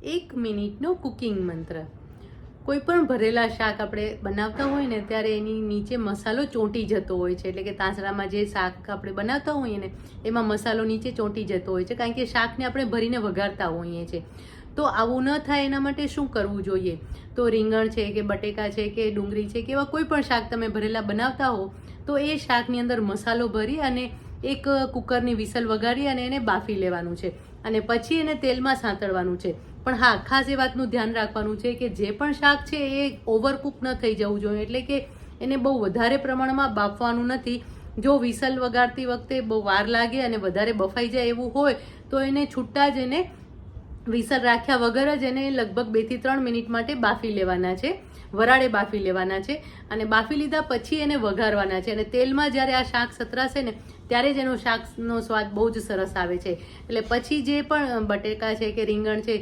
1 મિનિટનો કુકિંગ મંત્ર. કોઈ પણ ભરેલા શાક આપણે બનાવતા હોય ને ત્યારે એની નીચે મસાલો ચોંટી જતો હોય છે, એટલે કે તાંસરામાં જે શાક આપણે બનાવતા હોઈએ ને એમાં મસાલો નીચે ચોંટી જતો હોય છે, કારણ કે શાકને આપણે ભરીને વઘારતા હોઈએ છીએ. તો આવું ન થાય એના માટે શું કરવું જોઈએ? તો રીંગણ છે કે બટેકા છે કે ડુંગળી છે કે એવા કોઈ પણ શાક તમે ભરેલા બનાવતા હો તો એ શાકની અંદર મસાલો ભરી અને એક કુકરની વિસલ વગાડી અને એને બાફી લેવાનું છે અને પછી એને તેલમાં સાંતળવાનું છે. પણ હા, ખાસ એ વાતનું ધ્યાન રાખવાનું છે કે જે પણ શાક છે એ ઓવરકુક ન થઈ જવું જોઈએ, એટલે કે એને બહુ વધારે પ્રમાણમાં બાફવાનું નથી. જો વિસલ વગાડતી વખતે બહુ વાર લાગે અને વધારે બફાઈ જાય એવું હોય તો એને છૂટા જ એને વિસલ રાખ્યા વગર જ એને લગભગ 2 થી 3 મિનિટ માટે બાફી લેવાના છે, વરાળે બાફી લેવાના છે. અને બાફી લીધા પછી એને વઘારવાના છે અને તેલમાં જ્યારે આ શાક સતરાશે ને ત્યારે જ એનો શાકનો સ્વાદ બહુ જ સરસ આવે છે. એટલે પછી જે પણ બટેકા છે કે રીંગણ છે